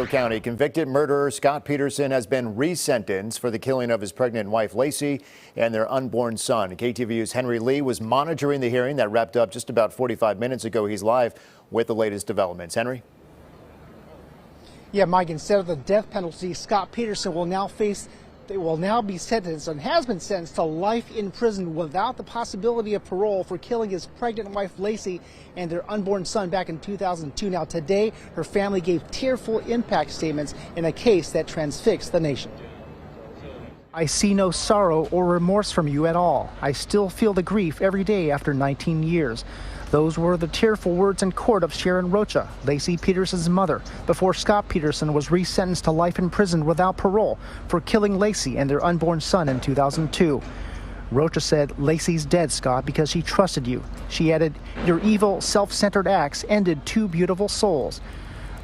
County convicted murderer Scott Peterson has been resentenced for the killing of his pregnant wife Lacey and their unborn son. KTVU's Henry Lee was monitoring the hearing that wrapped up just about 45 minutes ago. He's live with the latest developments. Henry? Yeah, Mike, instead of the death penalty, Scott Peterson will now be sentenced and has been sentenced to life in prison without the possibility of parole for killing his pregnant wife Lacey and their unborn son back in 2002. Now today, her family gave tearful impact statements in a case that transfixed the nation. I see no sorrow or remorse from you at all. I still feel the grief every day after 19 years. Those were the tearful words in court of Sharon Rocha, Lacey Peterson's mother, before Scott Peterson was resentenced to life in prison without parole for killing Lacey and their unborn son in 2002. Rocha said, "Lacey's dead, Scott, because she trusted you." She added, "Your evil, self-centered acts ended two beautiful souls."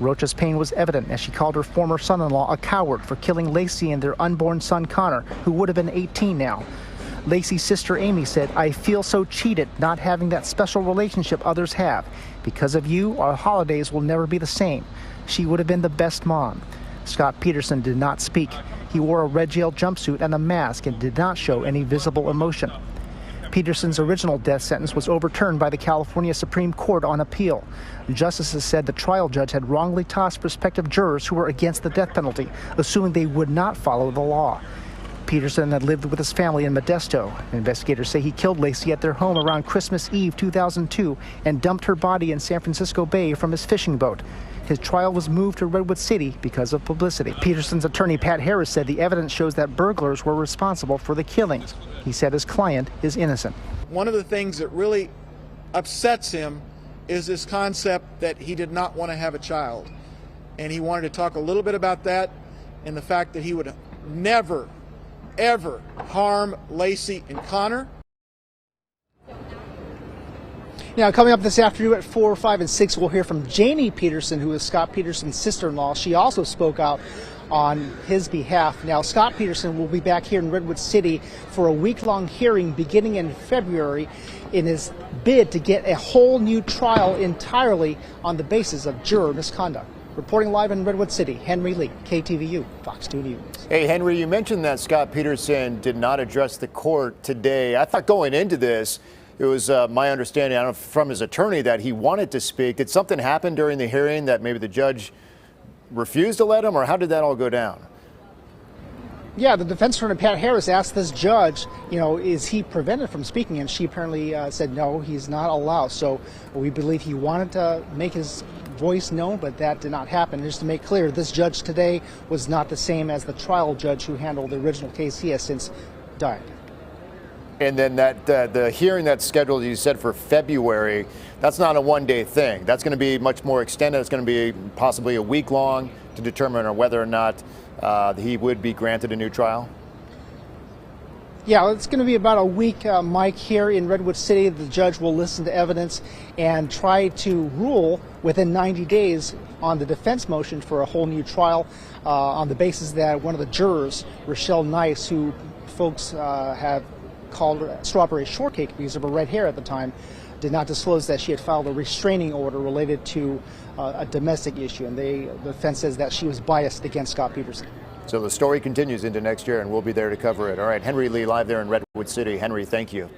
Rocha's pain was evident as she called her former son-in-law a coward for killing Lacey and their unborn son Connor, who would have been 18 now. Lacey's sister Amy said, "I feel so cheated not having that special relationship others have. Because of you, our holidays will never be the same. She would have been the best mom." Scott Peterson did not speak. He wore a red jail jumpsuit and a mask and did not show any visible emotion. Peterson's original death sentence was overturned by the California Supreme Court on appeal. Justices said the trial judge had wrongly tossed prospective jurors who were against the death penalty, assuming they would not follow the law. Peterson had lived with his family in Modesto. Investigators say he killed Lacey at their home around Christmas Eve 2002 and dumped her body in San Francisco Bay from his fishing boat. His trial was moved to Redwood City because of publicity. Peterson's attorney, Pat Harris, said the evidence shows that burglars were responsible for the killings. He said his client is innocent. One of the things that really upsets him is this concept that he did not want to have a child. And he wanted to talk a little bit about that and the fact that he would never, ever harm Lacey and Connor. Now, coming up this afternoon at 4, 5, and 6, we'll hear from Janie Peterson, who is Scott Peterson's sister-in-law. She also spoke out on his behalf. Now, Scott Peterson will be back here in Redwood City for a week-long hearing beginning in February in his bid to get a whole new trial entirely on the basis of juror misconduct. Reporting live in Redwood City, Henry Lee, KTVU, Fox 2 News. Hey, Henry, you mentioned that Scott Peterson did not address the court today. I thought going into this, it was my understanding from his attorney that he wanted to speak. Did something happen during the hearing that maybe the judge refused to let him, or how did that all go down? Yeah, the defense attorney, Pat Harris, asked this judge, is he prevented from speaking? And she apparently said, no, he's not allowed. So we believe he wanted to make his voice known, but that did not happen. Just to make clear, this judge today was not the same as the trial judge who handled the original case. He has since died. And then the hearing that's scheduled, you said, for February, that's not a one-day thing. That's going to be much more extended. It's going to be possibly a week long to determine whether or not he would be granted a new trial. Yeah, it's going to be about a week, Mike, here in Redwood City. The judge will listen to evidence and try to rule within 90 days on the defense motion for a whole new trial on the basis that one of the jurors, Rochelle Nice, who folks have called strawberry shortcake because of her red hair at the time, did not disclose that she had filed a restraining order related to a domestic issue, and the defense says that she was biased against Scott Peterson. So the story continues into next year, and we'll be there to cover it. All right, Henry Lee live there in Redwood City. Henry, thank you.